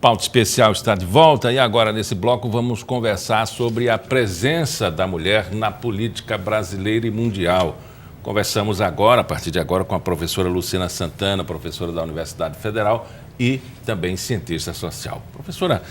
Pauta Especial está de volta e agora nesse bloco vamos conversar sobre a presença da mulher na política brasileira e mundial. Conversamos agora, a partir de agora, com a professora Lucina Santana, professora da Universidade Federal e também cientista social. Professora,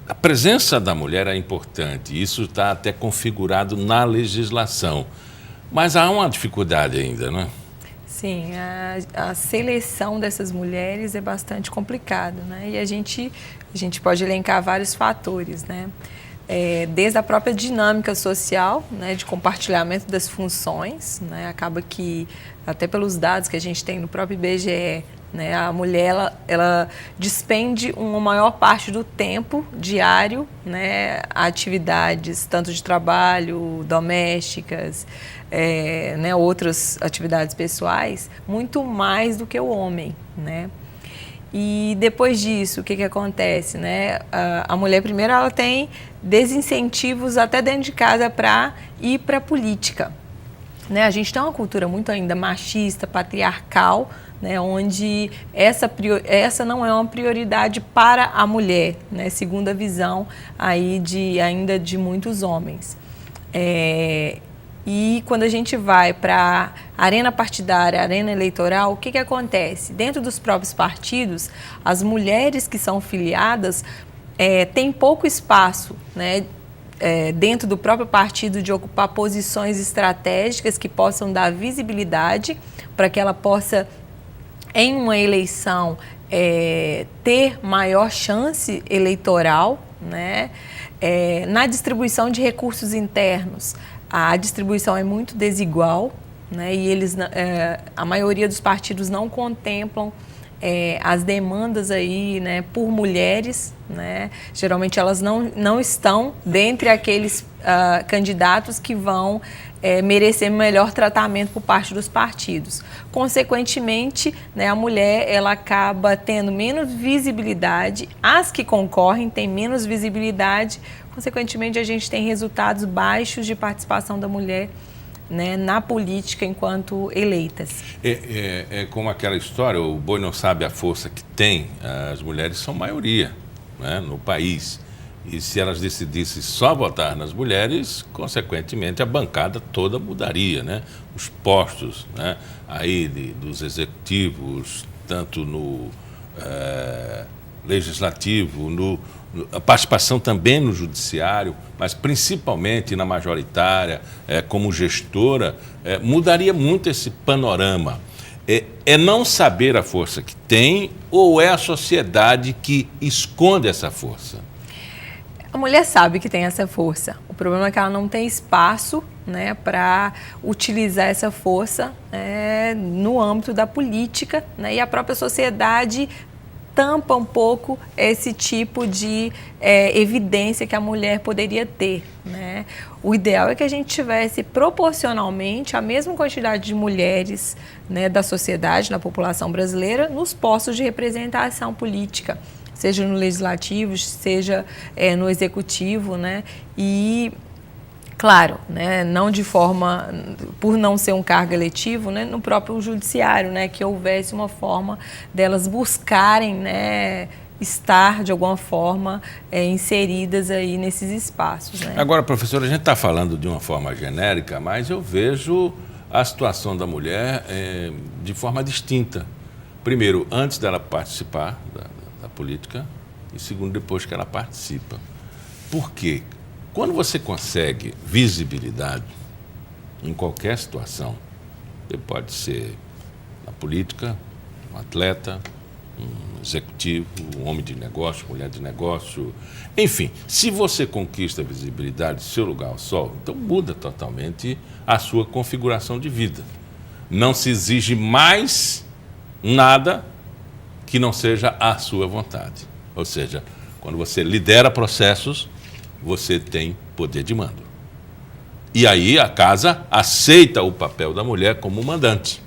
a presença da mulher é importante, isso está até configurado na legislação, mas há uma dificuldade ainda, não é? Sim, a seleção dessas mulheres é bastante complicada, né? E a gente pode elencar vários fatores, né? Desde a própria dinâmica social, né, de compartilhamento das funções, né? Acaba que, até pelos dados que a gente tem no próprio IBGE, né, a mulher ela despende uma maior parte do tempo diário, né, a atividades tanto de trabalho, domésticas, né, outras atividades pessoais, muito mais do que o homem, né? E depois disso, o que acontece, né? A mulher, primeiro, ela tem desincentivos até dentro de casa para ir para a política, né? A gente tem uma cultura muito ainda machista, patriarcal, né, onde essa não é uma prioridade para a mulher, né, segundo a visão aí ainda de muitos homens. E quando a gente vai para a arena partidária, a arena eleitoral, o que acontece? Dentro dos próprios partidos, as mulheres que são filiadas têm pouco espaço, né, dentro do próprio partido de ocupar posições estratégicas que possam dar visibilidade para que ela possa, em uma eleição, ter maior chance eleitoral, né? Na distribuição de recursos internos, a distribuição é muito desigual, né? E a maioria dos partidos não contemplam as demandas aí, né, por mulheres, né? Geralmente elas não estão dentre aqueles candidatos que vão merecer melhor tratamento por parte dos partidos. Consequentemente, né, a mulher ela acaba tendo menos visibilidade, as que concorrem têm menos visibilidade, consequentemente a gente tem resultados baixos de participação da mulher, né, na política enquanto eleitas. É como aquela história, o boi não sabe a força que tem, as mulheres são maioria, né, no país. E se elas decidissem só votar nas mulheres, consequentemente a bancada toda mudaria, né? Os postos, né, aí dos executivos, tanto no legislativo, a participação também no judiciário, mas principalmente na majoritária, como gestora, mudaria muito esse panorama. É não saber a força que tem ou é a sociedade que esconde essa força? A mulher sabe que tem essa força. O problema é que ela não tem espaço, né, para utilizar essa força no âmbito da política, né, e a própria sociedade tampa um pouco esse tipo de evidência que a mulher poderia ter, né? O ideal é que a gente tivesse proporcionalmente a mesma quantidade de mulheres, né, da sociedade, na população brasileira, nos postos de representação política, seja no legislativo, seja no executivo, né? E, claro, né, não de forma, por não ser um cargo eletivo, né, no próprio judiciário, né, que houvesse uma forma delas buscarem, né, estar, de alguma forma, inseridas aí nesses espaços, né? Agora, professora, a gente está falando de uma forma genérica, mas eu vejo a situação da mulher de forma distinta. Primeiro, antes dela participar da política e segundo, depois que ela participa. Por quê? Quando você consegue visibilidade em qualquer situação, você pode ser na política, um atleta, um executivo, um homem de negócio, mulher de negócio, enfim, se você conquista a visibilidade, seu lugar ao sol, então muda totalmente a sua configuração de vida. Não se exige mais nada que não seja a sua vontade. Ou seja, quando você lidera processos, você tem poder de mando. E aí a casa aceita o papel da mulher como mandante.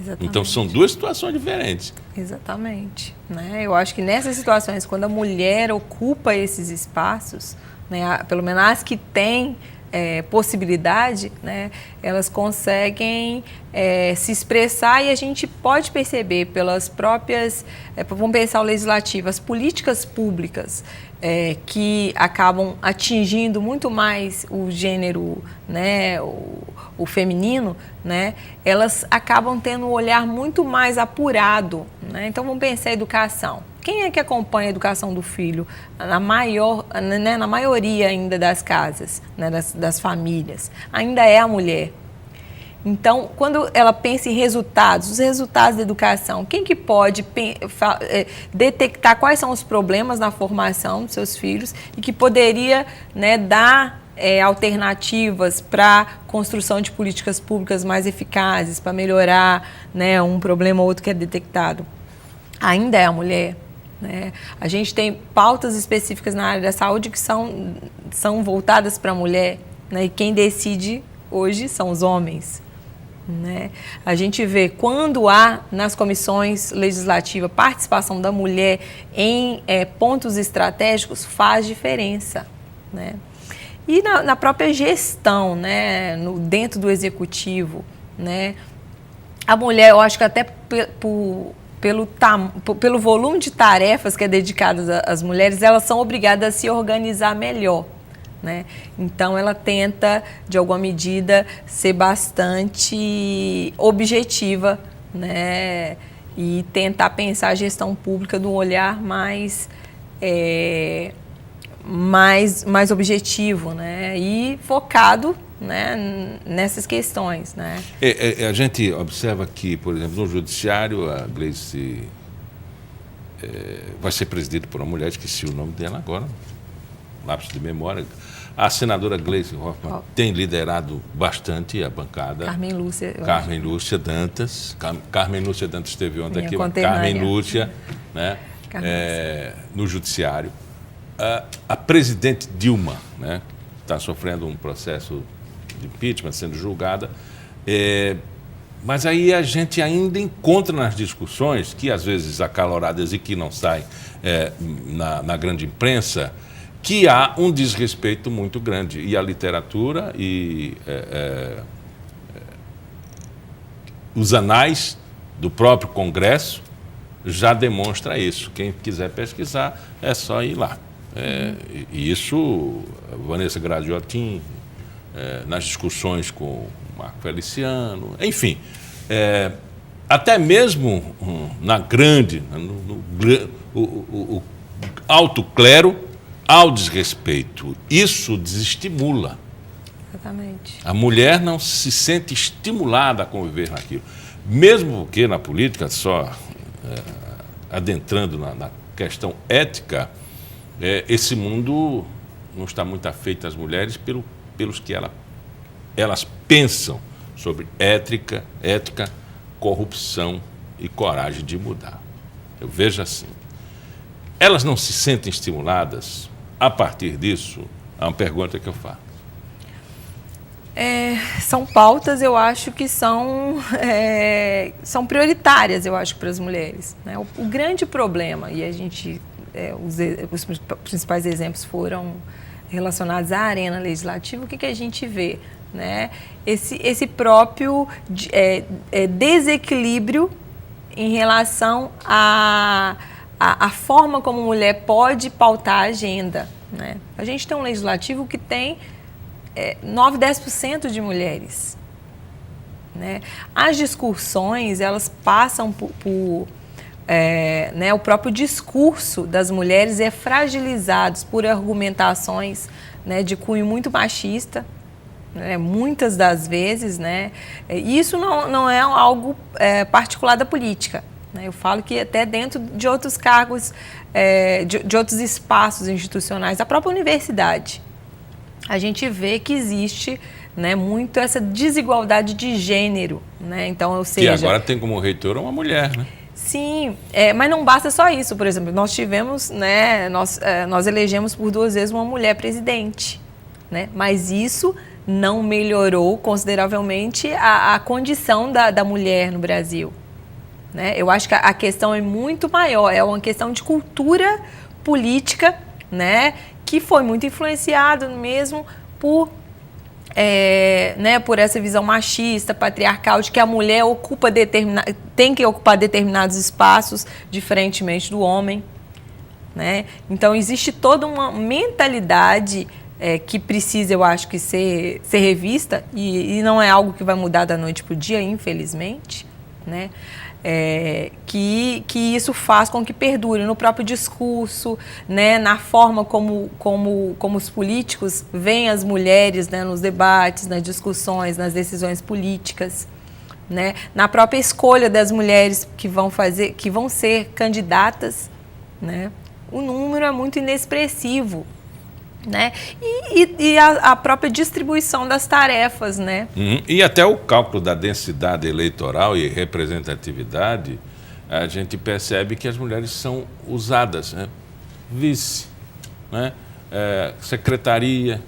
Exatamente. Então são duas situações diferentes. Exatamente, né? Eu acho que nessas situações, quando a mulher ocupa esses espaços, né, pelo menos as que têm possibilidade, né, elas conseguem se expressar, e a gente pode perceber pelas próprias, vamos pensar o legislativo, as políticas públicas que acabam atingindo muito mais o gênero, né, o feminino, né, elas acabam tendo um olhar muito mais apurado, né? Então vamos pensar a educação. Quem é que acompanha a educação do filho? Na maioria ainda das casas, né, das famílias, ainda é a mulher. Então, quando ela pensa em resultados, os resultados da educação, quem que pode detectar quais são os problemas na formação dos seus filhos e que poderia, né, dar alternativas para construção de políticas públicas mais eficazes, para melhorar, né, um problema ou outro que é detectado? Ainda é a mulher. Né? A gente tem pautas específicas na área da saúde que são voltadas para a mulher, né? E quem decide hoje são os homens. Né? A gente vê quando há nas comissões legislativas participação da mulher em pontos estratégicos, faz diferença. Né? E na própria gestão, né? Dentro do executivo, né? A mulher, eu acho que até pelo volume de tarefas que é dedicado às mulheres, elas são obrigadas a se organizar melhor. Né? Então, ela tenta, de alguma medida, ser bastante objetiva, né? E tentar pensar a gestão pública de um olhar mais objetivo, né? E focado, né, nessas questões. Né? A gente observa que, por exemplo, no Judiciário, a Gleice vai ser presidida por uma mulher, esqueci o nome dela agora, lápis de memória. A senadora Gleice Hoffmann tem liderado bastante a bancada. Carmen Lúcia Dantas. Carmen Lúcia Dantas esteve ontem aqui. Carmen Lúcia, né, no Judiciário. A presidente Dilma, né, está sofrendo um processo de impeachment, sendo julgada. Mas aí a gente ainda encontra nas discussões, que às vezes acaloradas e que não saem na grande imprensa, que há um desrespeito muito grande. E a literatura e os anais do próprio Congresso já demonstra isso. Quem quiser pesquisar, é só ir lá. E isso, Vanessa Gradiotin, nas discussões com o Marco Feliciano, enfim, até mesmo na grande, o alto clero, ao desrespeito. Isso desestimula. Exatamente. A mulher não se sente estimulada a conviver naquilo. Mesmo que na política, só adentrando na questão ética, esse mundo não está muito afeito às mulheres pelos que elas pensam sobre ética, corrupção e coragem de mudar. Eu vejo assim. Elas não se sentem estimuladas. A partir disso, há uma pergunta que eu faço. São pautas, eu acho que são prioritárias, eu acho, para as mulheres. Né? O grande problema, e a gente, os principais exemplos foram relacionados à arena legislativa, o que a gente vê? Né? Esse próprio desequilíbrio em relação a forma como a mulher pode pautar a agenda. Né? A gente tem um legislativo que tem 9, 10% de mulheres. Né? As discussões, elas passam por né, o próprio discurso das mulheres é fragilizado por argumentações, né, de cunho muito machista, né, muitas das vezes. Né? E isso não é algo particular da política. Eu falo que até dentro de outros cargos, de outros espaços institucionais, a própria universidade, a gente vê que existe, né, muito essa desigualdade de gênero. Né? Então, ou seja, e agora tem como reitora uma mulher, né? Sim, mas não basta só isso. Por exemplo, nós tivemos, né, nós elegemos por 2 vezes uma mulher presidente. Né? Mas isso não melhorou consideravelmente a condição da mulher no Brasil. Né? Eu acho que a questão é muito maior, é uma questão de cultura política, né, que foi muito influenciado mesmo por né, por essa visão machista, patriarcal, de que a mulher tem que ocupar determinados espaços, diferentemente do homem. Né? Então, existe toda uma mentalidade que precisa, eu acho, que ser revista, e não é algo que vai mudar da noite para o dia, infelizmente, né? Que isso faz com que perdure no próprio discurso, né, na forma como os políticos veem as mulheres, né, nos debates, nas discussões, nas decisões políticas, né, na própria escolha das mulheres que vão ser candidatas, né. O número é muito inexpressivo, né, e a própria distribuição das tarefas, né. E até o cálculo da densidade eleitoral e representatividade, a gente percebe que as mulheres são usadas, né? Vice, né? Secretaria,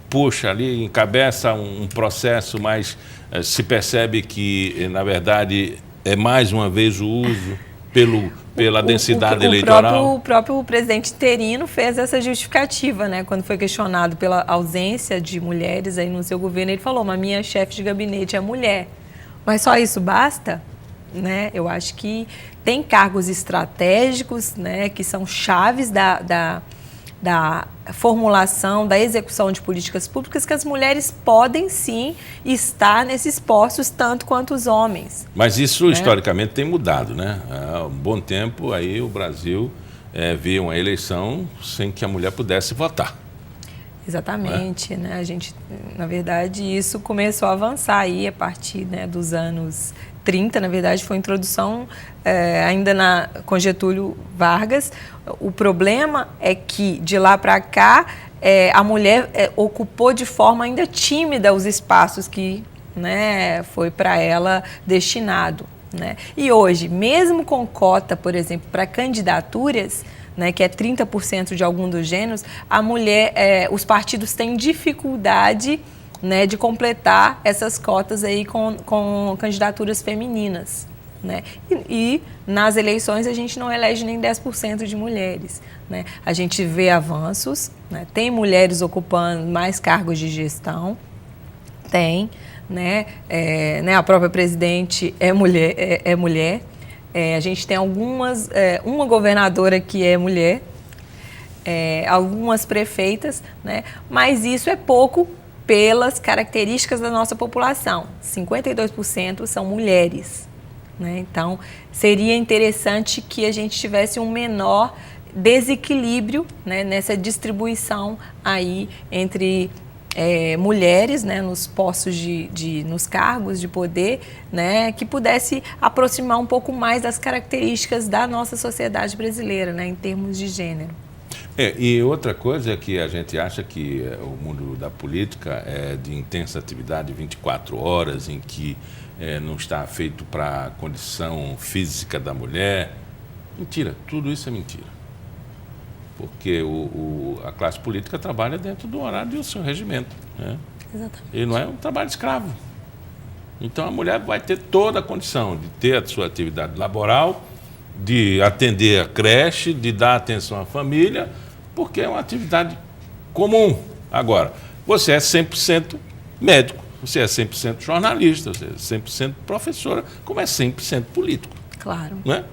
puxa ali, encabeça um processo, mas se percebe que, na verdade, é mais uma vez o uso pela densidade eleitoral. O próprio presidente interino fez essa justificativa, né? Quando foi questionado pela ausência de mulheres aí no seu governo, ele falou, mas minha chefe de gabinete é mulher. Mas só isso basta? Né? Eu acho que tem cargos estratégicos, né, que são chaves da formulação, da execução de políticas públicas, que as mulheres podem sim estar nesses postos tanto quanto os homens. Mas isso, né, historicamente tem mudado, né? Há um bom tempo aí o Brasil via uma eleição sem que a mulher pudesse votar. Exatamente, né? A gente, na verdade, isso começou a avançar aí a partir, né, dos anos 30, na verdade, foi a introdução ainda com Getúlio Vargas. O problema é que, de lá para cá, a mulher ocupou de forma ainda tímida os espaços que, né, foi para ela destinado. Né? E hoje, mesmo com cota, por exemplo, para candidaturas, né, que é 30% de algum dos gêneros, a mulher, os partidos têm dificuldade, né, de completar essas cotas aí com candidaturas femininas. Né? E nas eleições a gente não elege nem 10% de mulheres. Né? A gente vê avanços, né? Tem mulheres ocupando mais cargos de gestão, tem, né? A própria presidente é mulher. A gente tem uma governadora que é mulher, algumas prefeitas, né? Mas isso é pouco pelas características da nossa população. 52% são mulheres. Né? Então, seria interessante que a gente tivesse um menor desequilíbrio, né, nessa distribuição aí entre mulheres, né, nos postos nos cargos de poder, né, que pudesse aproximar um pouco mais das características da nossa sociedade brasileira, né, em termos de gênero. E outra coisa é que a gente acha que o mundo da política é de intensa atividade 24 horas, em que não está feito para a condição física da mulher. Mentira, tudo isso é mentira. Porque a classe política trabalha dentro do horário do seu regimento. Né? Exatamente. E não é um trabalho escravo. Então a mulher vai ter toda a condição de ter a sua atividade laboral, de atender a creche, de dar atenção à família, porque é uma atividade comum. Agora, você é 100% médico, você é 100% jornalista, você é 100% professora, como é 100% político. Claro. Não é?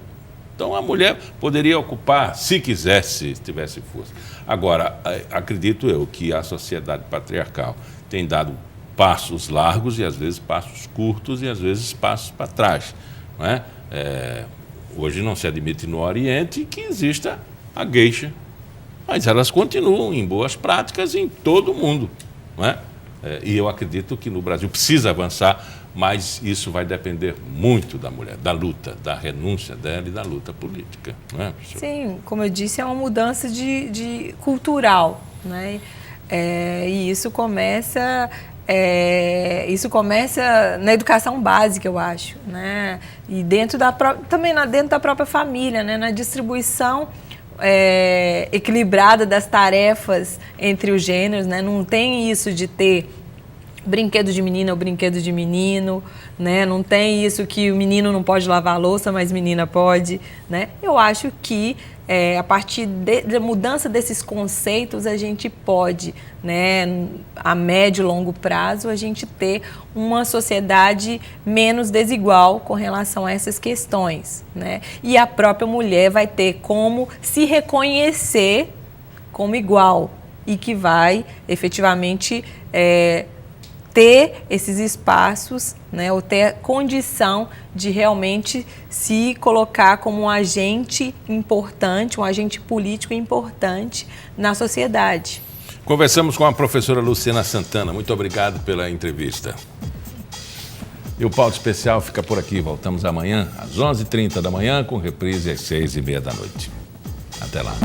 Então, a mulher poderia ocupar, se quisesse, se tivesse força. Agora, acredito eu que a sociedade patriarcal tem dado passos largos e, às vezes, passos curtos e, às vezes, passos para trás. Não é? Hoje não se admite no Oriente que exista a geisha, mas elas continuam em boas práticas em todo o mundo. Não é? E eu acredito que no Brasil precisa avançar, mas isso vai depender muito da mulher, da luta, da renúncia dela e da luta política. Não é, professor? Sim, como eu disse, é uma mudança de cultural. Né? E isso começa na educação básica, eu acho. Né? E também dentro da própria família, né? Na distribuição equilibrada das tarefas entre os gêneros, né? Não tem isso de ter brinquedo de menina é o brinquedo de menino, né? Não tem isso que o menino não pode lavar a louça, mas menina pode, né? Eu acho que a partir da mudança desses conceitos a gente pode, né, a médio e longo prazo, a gente ter uma sociedade menos desigual com relação a essas questões, né? E a própria mulher vai ter como se reconhecer como igual e que vai efetivamente ter esses espaços, né, ou ter a condição de realmente se colocar como um agente importante, um agente político importante na sociedade. Conversamos com a professora Luciana Santana. Muito obrigado pela entrevista. E o Pauta Especial fica por aqui. Voltamos amanhã às 11h30 da manhã, com reprise às 6h30 da noite. Até lá.